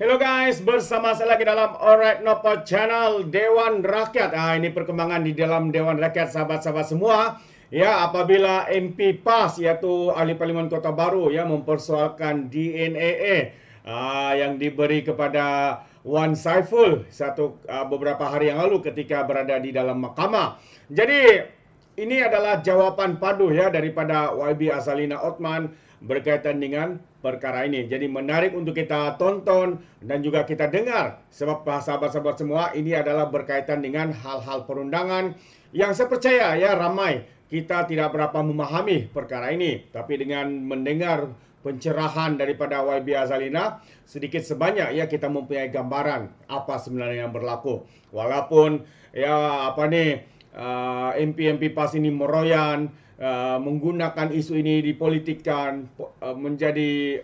Hello guys, bersama saya lagi dalam Alright Nopo Channel Dewan Rakyat. Ini perkembangan di dalam Dewan Rakyat, sahabat-sahabat semua. Ya, apabila MP PAS, iaitu Ahli Parlimen Kota Baru, ya, mempersoalkan DNAA yang diberi kepada Wan Saiful beberapa hari yang lalu ketika berada di dalam mahkamah. Jadi ini adalah jawapan padu ya daripada YB Azalina Othman berkaitan dengan perkara ini. Jadi menarik untuk kita tonton dan juga kita dengar. Sebab sahabat-sahabat semua, ini adalah berkaitan dengan hal-hal perundangan yang saya percaya ya ramai kita tidak berapa memahami perkara ini. Tapi dengan mendengar pencerahan daripada YB Azalina, sedikit sebanyak ya kita mempunyai gambaran apa sebenarnya yang berlaku. Walaupun ya MP-MP PAS ini meroyan, menggunakan isu ini dipolitikkan, menjadi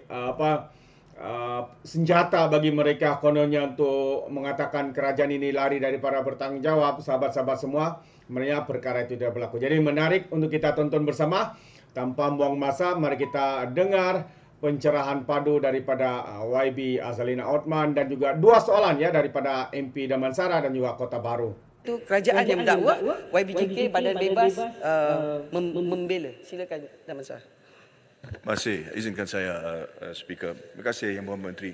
senjata bagi mereka kononnya untuk mengatakan kerajaan ini lari daripada bertanggung jawab. Sahabat-sahabat semua, sebenarnya perkara itu tidak berlaku. Jadi menarik untuk kita tonton bersama. Tanpa buang masa, mari kita dengar pencerahan padu daripada YB Azalina Othman dan juga dua soalan ya daripada MP Damansara dan juga Kota Baru. Itu kerajaan yang mendakwa, YBJK Badan Bebas membela. Silakan Damansara. Terima kasih. Izinkan saya, Speaker. Terima kasih Yang Berhormat Menteri.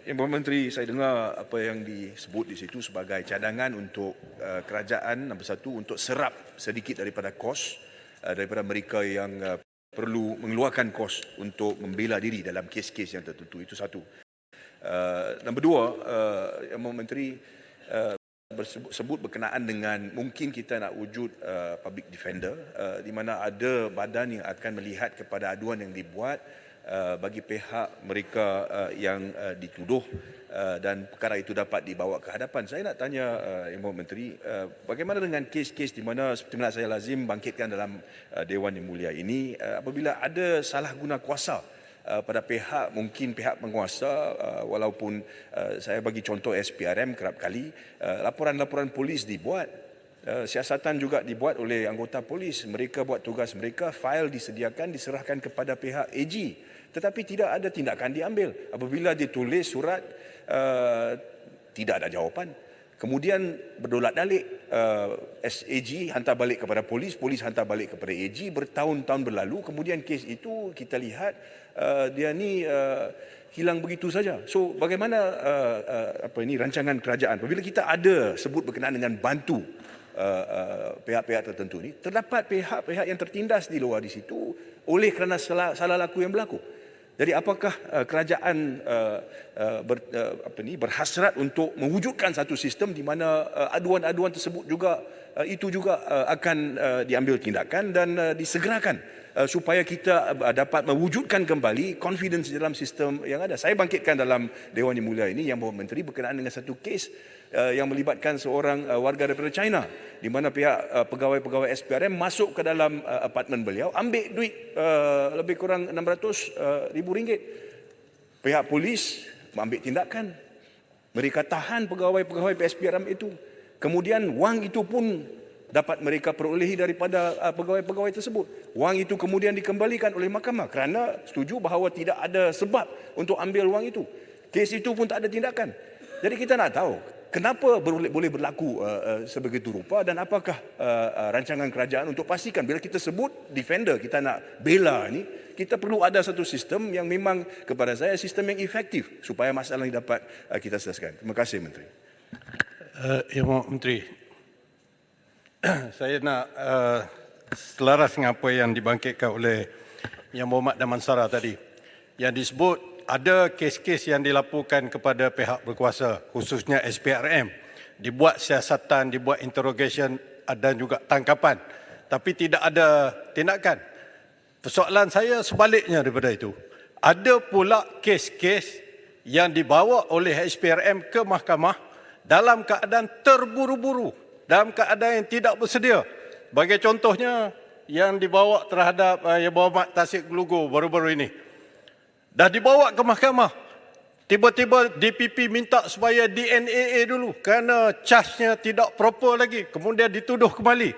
Yang Berhormat Menteri, saya dengar apa yang disebut di situ sebagai cadangan untuk kerajaan, nombor satu, untuk serap sedikit daripada kos daripada mereka yang perlu mengeluarkan kos untuk membela diri dalam kes-kes yang tertentu. Itu satu. Nombor dua, Yang Berhormat Menteri, sebut berkenaan dengan mungkin kita nak wujud public defender di mana ada badan yang akan melihat kepada aduan yang dibuat bagi pihak mereka yang dituduh dan perkara itu dapat dibawa ke hadapan. Saya nak tanya Yang Berhormat Menteri, bagaimana dengan kes-kes di mana seperti mana saya lazim bangkitkan dalam Dewan Yang Mulia ini, apabila ada salah guna kuasa pada pihak, mungkin pihak penguasa, walaupun saya bagi contoh SPRM kerap kali, laporan-laporan polis dibuat, siasatan juga dibuat oleh anggota polis, mereka buat tugas mereka, fail disediakan, diserahkan kepada pihak AG, tetapi tidak ada tindakan diambil. Apabila ditulis surat, tidak ada jawapan. Kemudian berdolat-dalik, SAG hantar balik kepada polis, polis hantar balik kepada AG, bertahun-tahun berlalu, kemudian kes itu kita lihat dia ni hilang begitu saja. So bagaimana rancangan kerajaan apabila kita ada sebut berkenaan dengan bantu pihak-pihak tertentu ni, terdapat pihak-pihak yang tertindas di luar di situ oleh kerana salah laku yang berlaku. Jadi apakah kerajaan berhasrat untuk mewujudkan satu sistem di mana aduan-aduan tersebut juga akan diambil tindakan dan disegerakan supaya kita dapat mewujudkan kembali confidence dalam sistem yang ada. Saya bangkitkan dalam Dewan Yang Mulia ini Yang Berhormat Menteri berkenaan dengan satu kes yang melibatkan seorang warga daripada China, di mana pihak pegawai-pegawai SPRM masuk ke dalam apartmen beliau, ambil duit lebih kurang RM600,000. Pihak polis mengambil tindakan, mereka tahan pegawai-pegawai SPRM itu. Kemudian wang itu pun dapat mereka perolehi daripada pegawai-pegawai tersebut. Wang itu kemudian dikembalikan oleh mahkamah kerana setuju bahawa tidak ada sebab untuk ambil wang itu. Kes itu pun tak ada tindakan. Jadi kita nak tahu kenapa boleh berlaku sebegitu rupa dan apakah rancangan kerajaan untuk pastikan bila kita sebut defender, kita nak bela ni, kita perlu ada satu sistem yang memang kepada saya sistem yang efektif supaya masalah ini dapat kita selesaikan. Terima kasih Menteri. Yang Berhormat Menteri, saya nak selaras dengan apa yang dibangkitkan oleh Yang Berhormat Damansara tadi. Yang disebut ada kes-kes yang dilaporkan kepada pihak berkuasa, khususnya SPRM. Dibuat siasatan, dibuat interrogation dan juga tangkapan. Tapi tidak ada tindakan. Persoalan saya sebaliknya daripada itu. Ada pula kes-kes yang dibawa oleh SPRM ke mahkamah dalam keadaan terburu-buru, dalam keadaan yang tidak bersedia. Bagi contohnya yang dibawa terhadap Yang Berhormat Tasik Gelugur baru-baru ini. Dah dibawa ke mahkamah. Tiba-tiba DPP minta supaya DNAA dulu kerana charge-nya tidak proper lagi. Kemudian dituduh kembali.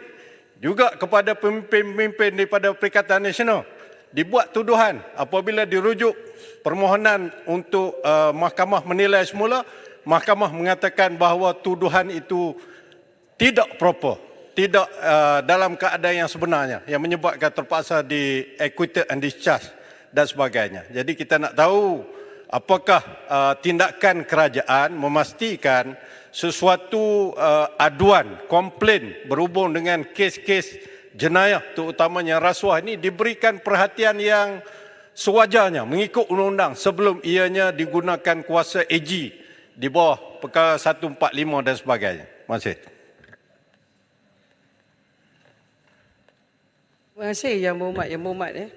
Juga kepada pemimpin-pemimpin daripada Perikatan Nasional. dibuat tuduhan apabila dirujuk permohonan untuk mahkamah menilai semula, mahkamah mengatakan bahawa tuduhan itu tidak proper, tidak dalam keadaan yang sebenarnya, yang menyebabkan terpaksa di acquitted and discharged dan sebagainya. Jadi kita nak tahu apakah tindakan kerajaan memastikan sesuatu aduan, komplain berhubung dengan kes-kes jenayah terutamanya rasuah ini diberikan perhatian yang sewajarnya mengikut undang-undang sebelum ianya digunakan kuasa AG di bawah perkara 145 dan sebagainya. Terima kasih. Terima kasih Yang Berhormat.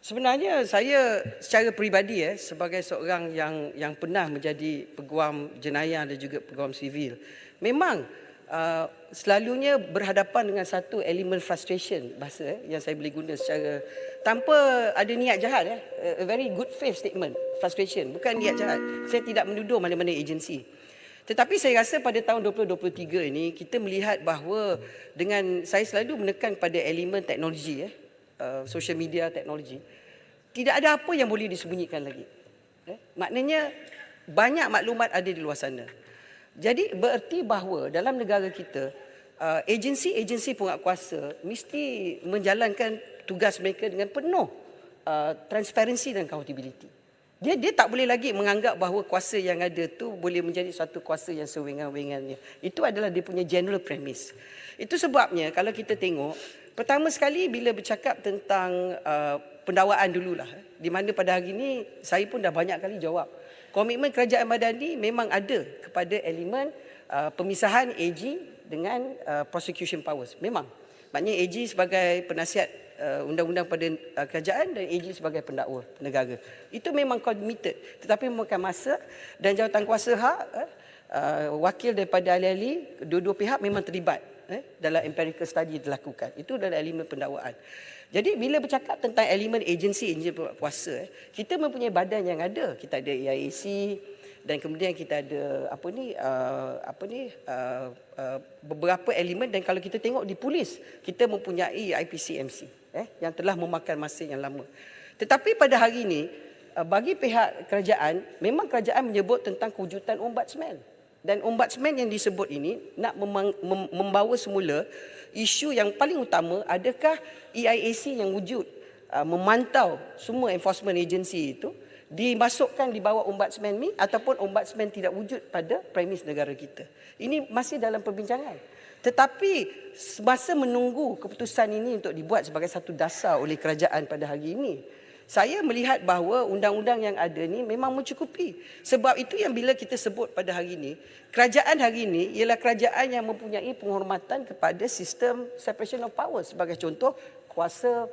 Sebenarnya saya secara peribadi sebagai seorang yang pernah menjadi peguam jenayah dan juga peguam sivil, memang selalunya berhadapan dengan satu elemen frustration bahasa yang saya boleh guna secara tanpa ada niat jahat a very good faith statement, frustration, bukan niat jahat. Saya tidak menuduh mana-mana agensi. Tetapi saya rasa pada tahun 2023 ini kita melihat bahawa dengan saya selalu menekan pada elemen teknologi social media teknologi, tidak ada apa yang boleh disembunyikan lagi. Maknanya banyak maklumat ada di luar sana. Jadi bererti bahawa dalam negara kita agensi-agensi penguatkuasa mesti menjalankan tugas mereka dengan penuh transparansi dan accountability. Dia tak boleh lagi menganggap bahawa kuasa yang ada tu boleh menjadi satu kuasa yang sewenang-wenangnya. Itu adalah dia punya general premise. Itu sebabnya kalau kita tengok, pertama sekali bila bercakap tentang pendakwaan dululah, di mana pada hari ini saya pun dah banyak kali jawab. Komitmen Kerajaan Madani memang ada kepada elemen pemisahan AG dengan prosecution powers. Memang. Maknanya AG sebagai penasihat undang-undang pada kerajaan dan AG sebagai pendakwa negara. Itu memang committed. Tetapi memakan masa dan jawatan kuasa hak, wakil daripada ahli-ahli, dua-dua pihak memang terlibat dalam empirical study dilakukan. Itu adalah elemen pendakwaan. Jadi bila bercakap tentang elemen agensi kuasa, kita mempunyai badan yang ada. Kita ada AIAC dan kemudian kita ada beberapa elemen, dan kalau kita tengok di polis, kita mempunyai IPCMC yang telah memakan masa yang lama. Tetapi pada hari ini bagi pihak kerajaan, memang kerajaan menyebut tentang kewujudan ombudsman. Dan ombudsman yang disebut ini nak membawa semula isu yang paling utama, adakah EIAC yang wujud memantau semua enforcement agency itu dimasukkan di bawah ombudsman ni, ataupun ombudsman tidak wujud pada premis negara kita. Ini masih dalam perbincangan. Tetapi semasa menunggu keputusan ini untuk dibuat sebagai satu dasar oleh kerajaan pada hari ini, saya melihat bahawa undang-undang yang ada ni memang mencukupi. Sebab itu yang bila kita sebut pada hari ini, kerajaan hari ini ialah kerajaan yang mempunyai penghormatan kepada sistem separation of powers. Sebagai contoh, kuasa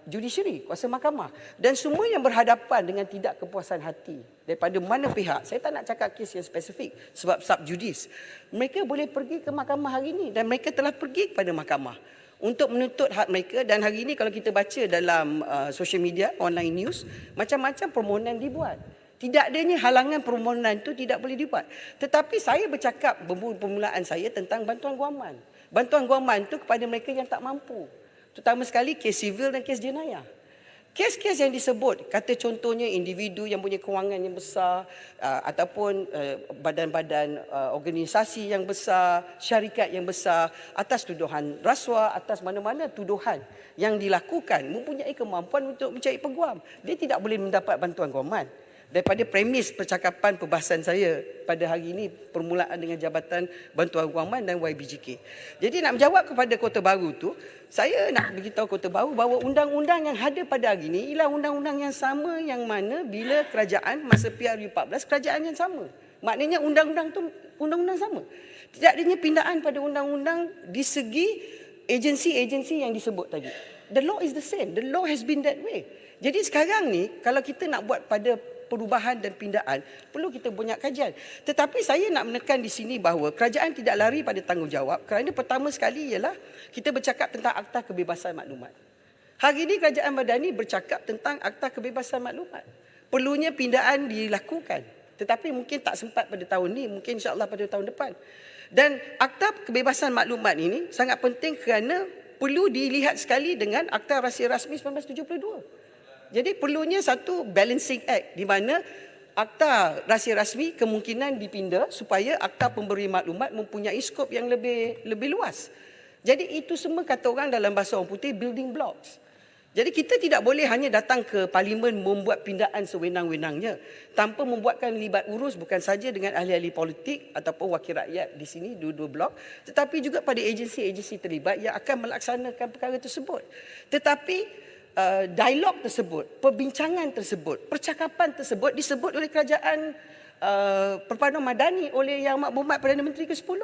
judiciary, kuasa mahkamah. Dan semua yang berhadapan dengan tidak kepuasan hati daripada mana pihak, saya tak nak cakap kes yang spesifik sebab subjudis, mereka boleh pergi ke mahkamah hari ini, dan mereka telah pergi kepada mahkamah untuk menuntut hak mereka. Dan hari ini kalau kita baca dalam social media, online news, macam-macam permohonan dibuat. Tidak adanya halangan permohonan itu tidak boleh dibuat. Tetapi saya bercakap permulaan saya tentang bantuan guaman. Bantuan guaman itu kepada mereka yang tak mampu. Terutama sekali kes sivil dan kes jenayah. Kes-kes yang disebut, kata contohnya individu yang punya kewangan yang besar, ataupun badan-badan organisasi yang besar, syarikat yang besar, atas tuduhan rasuah, atas mana-mana tuduhan yang dilakukan, mempunyai kemampuan untuk mencari peguam. Dia tidak boleh mendapat bantuan guaman. Daripada premis percakapan perbahasan saya pada hari ini, permulaan dengan Jabatan Bantuan Guaman dan YBJK. Jadi nak menjawab kepada Kota Baru tu, saya nak beritahu Kota Baru bahawa undang-undang yang ada pada hari ini ialah undang-undang yang sama yang mana bila kerajaan masa PRU14 kerajaan yang sama. Maknanya undang-undang tu undang-undang sama. Tidak adanya pindaan pada undang-undang di segi agensi-agensi yang disebut tadi. The law is the same. The law has been that way. Jadi sekarang ni kalau kita nak buat pada perubahan dan pindaan, perlu kita banyak kajian. Tetapi saya nak menekan di sini bahawa kerajaan tidak lari pada tanggungjawab, kerana pertama sekali ialah kita bercakap tentang Akta Kebebasan Maklumat. Hari ini Kerajaan Madani bercakap tentang Akta Kebebasan Maklumat. Perlunya pindaan dilakukan. Tetapi mungkin tak sempat pada tahun ini, mungkin insya-Allah pada tahun depan. Dan Akta Kebebasan Maklumat ini sangat penting kerana perlu dilihat sekali dengan Akta Rahsia Rasmi 1972. Jadi perlunya satu balancing act di mana Akta Rahsia Rasmi kemungkinan dipindah supaya Akta Pemberi Maklumat mempunyai skop yang lebih luas. Jadi itu semua kata orang dalam bahasa orang putih building blocks. Jadi kita tidak boleh hanya datang ke parlimen membuat pindaan sewenang-wenangnya tanpa membuatkan libat urus bukan saja dengan ahli-ahli politik ataupun wakil rakyat di sini dua-dua blok, tetapi juga pada agensi-agensi terlibat yang akan melaksanakan perkara tersebut. Tetapi dialog tersebut, perbincangan tersebut, percakapan tersebut disebut oleh kerajaan Perpaduan Madani oleh Yang Amat Berhormat Perdana Menteri ke-10.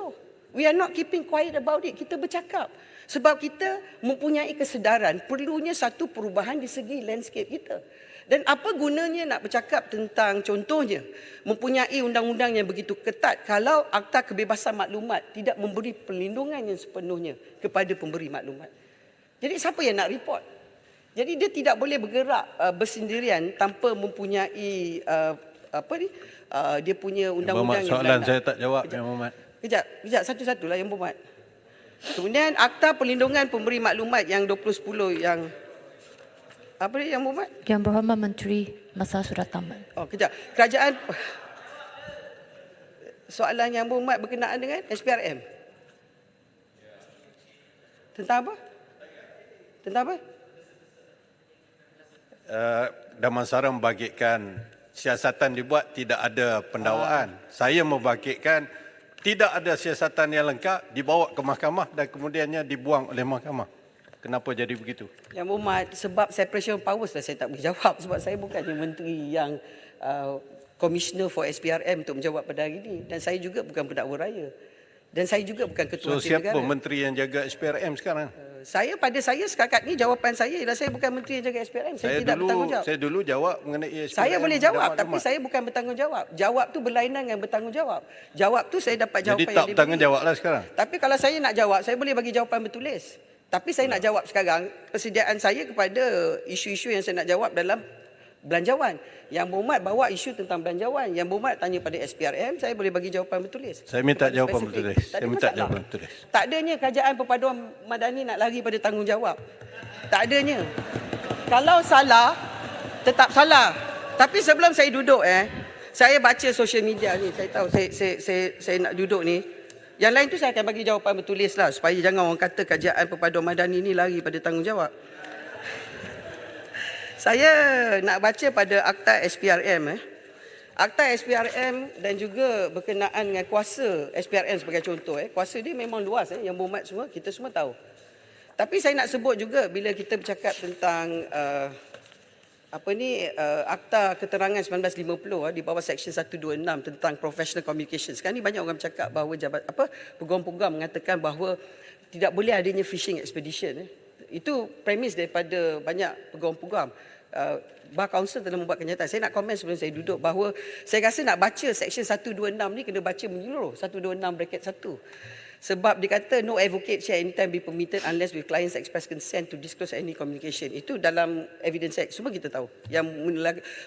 We are not keeping quiet about it. Kita bercakap. Sebab kita mempunyai kesedaran perlunya satu perubahan di segi landscape kita. Dan apa gunanya nak bercakap tentang contohnya mempunyai undang-undang yang begitu ketat kalau Akta Kebebasan Maklumat tidak memberi perlindungan yang sepenuhnya kepada pemberi maklumat. Jadi siapa yang nak report? Jadi dia tidak boleh bergerak bersendirian tanpa mempunyai dia punya undang-undang yang soalan berlainan. saya tak jawab, Yang Berhormat. Kejap, satu-satulah Yang Berhormat. Kemudian Akta Perlindungan Pemberi Maklumat yang 2010 yang apa dia Yang Berhormat? Yang Berhormat Menteri, masa sudah tamat. Oh, kejap. Kerajaan soalan Yang Berhormat berkenaan dengan SPRM. Tentang apa? Tentang apa? Damansara membangkitkan siasatan dibuat tidak ada pendakwaan. Saya membangkitkan tidak ada siasatan yang lengkap, dibawa ke mahkamah dan kemudiannya dibuang oleh mahkamah. Kenapa jadi begitu? Yang Berhormat, sebab separation of powers lah saya tak boleh jawab. Sebab saya bukannya menteri yang Commissioner for SPRM untuk menjawab pada hari ini. Dan saya juga bukan pendakwa raya. Dan saya juga bukan ketua So hati siapa negara. menteri yang jaga SPRM sekarang? Saya setakat ni jawapan saya ialah saya bukan menteri yang jaga SPRM. Saya tidak bertanggungjawab. Saya dulu jawab mengenai SPRM. Saya boleh jawab dapat tapi maklumat. saya bukan bertanggungjawab. Jawab tu berlainan dengan bertanggungjawab. Jawab tu saya dapat jawapan Jadi yang tak diberi. bertanggungjawablah sekarang. Tapi kalau saya nak jawab, saya boleh bagi jawapan bertulis. Tapi saya nak jawab sekarang, persediaan saya kepada isu-isu yang saya nak jawab dalam belanjawan. Yang Berhormat bawa isu tentang belanjawan. Yang Berhormat tanya pada SPRM, saya boleh bagi jawapan bertulis. Saya minta Kepada jawapan spesifik. bertulis. Tak Saya ada minta masalah. jawapan bertulis. Tak adanya kerajaan Perpaduan Madani nak lari pada tanggungjawab. Tak adanya. Kalau salah, tetap salah. Tapi sebelum saya duduk saya baca social media ni, saya tahu saya nak duduk ni. Yang lain tu saya akan bagi jawapan bertulis lah supaya jangan orang kata kerajaan Perpaduan Madani ni lari pada tanggungjawab. Saya nak baca pada Akta SPRM Akta SPRM dan juga berkenaan dengan kuasa SPRM sebagai contoh kuasa dia memang luas Yang Berhormat semua, kita semua tahu. Tapi saya nak sebut juga bila kita bercakap tentang Akta Keterangan 1950 di bawah Seksyen 126 tentang professional communication. Sekarang ni banyak orang bercakap bahawa peguam-peguam mengatakan bahawa tidak boleh adanya fishing expedition. Itu premis daripada banyak peguam-peguam. Bar Council telah membuat kenyataan. Saya nak komen sebelum saya duduk bahawa saya rasa nak baca Seksyen 126 ni kena baca menyeluruh. 126(1). Sebab dia kata no advocate shall anytime be permitted unless with clients express consent to disclose any communication. Itu dalam Evidence Act. Semua kita tahu yang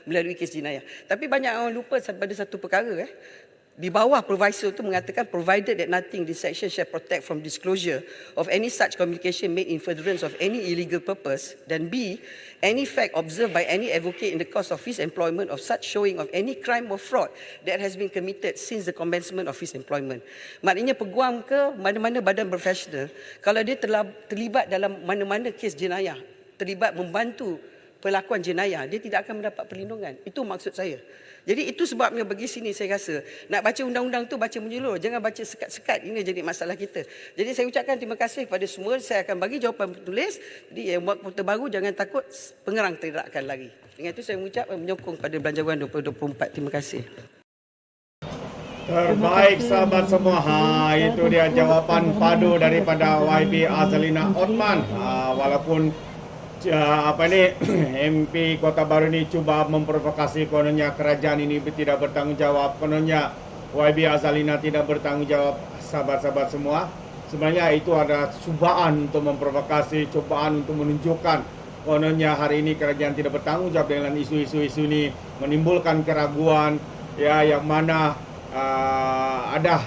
melalui kes jenayah. Tapi banyak orang lupa pada satu perkara. Di bawah proviso itu mengatakan provided that nothing this section shall protect from disclosure of any such communication made in furtherance of any illegal purpose, dan B, any fact observed by any advocate in the course of his employment of such showing of any crime or fraud that has been committed since the commencement of his employment. Maknanya peguam ke mana-mana badan profesional, kalau dia terlibat dalam mana-mana kes jenayah, terlibat membantu pelakuan jenayah, dia tidak akan mendapat perlindungan. Itu maksud saya. Jadi itu sebabnya bagi sini saya rasa nak baca undang-undang tu baca menyeluruh, jangan baca sekat-sekat. Ini jadi masalah kita. Jadi saya ucapkan terima kasih kepada semua. Saya akan bagi jawapan bertulis. Jadi yang buat kota baru jangan takut, pengerang tidak akan lari. Dengan itu saya mengucap menyokong pada Belanjawan 2024. Terima kasih. Terbaik sahabat semua. Itu dia jawapan padu daripada YB Azalina Othman. Walaupun MP Kota Baru ni cuba memprovokasi, kononnya kerajaan ini tidak bertanggungjawab, kononnya YB Azalina tidak bertanggungjawab. Sahabat-sahabat semua, sebenarnya itu ada cubaan untuk memprovokasi, cubaan untuk menunjukkan kononnya hari ini kerajaan tidak bertanggungjawab dengan isu-isu ini, menimbulkan keraguan yang mana ada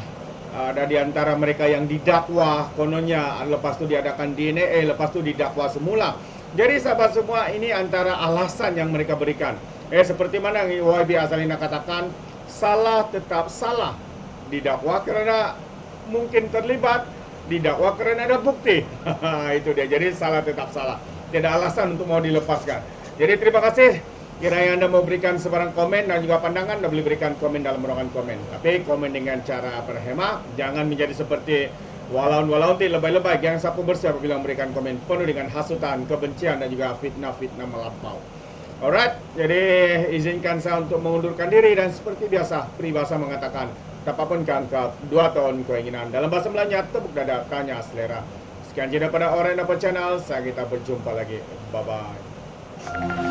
Ada di antara mereka yang didakwa kononnya, lepas tu diadakan DNA, lepas tu didakwa semula. Jadi sahabat semua, ini antara alasan yang mereka berikan. Seperti mana YB Azalina katakan, salah tetap salah. Didakwa kerana mungkin terlibat, didakwa kerana ada bukti. Itu dia. Jadi salah tetap salah. Tidak alasan untuk mau dilepaskan. Jadi terima kasih. Kiranya Anda mau berikan sebarang komen dan juga pandangan, Anda boleh berikan komen dalam ruangan komen. Tapi komen dengan cara berhemah, jangan menjadi seperti walaun-walaun lebay-lebay, yang sapu bersih apabila memberikan komen penuh dengan hasutan, kebencian dan juga fitnah-fitnah melampau. Alright, jadi izinkan saya untuk mengundurkan diri dan seperti biasa, peribahasa mengatakan, tapapun keangkat 2 tahun keinginan. Dalam bahasa Melayu, tepuk dada, tanya selera. Sekian saja pada Orang Dapat Channel, saya kita berjumpa lagi. Bye-bye.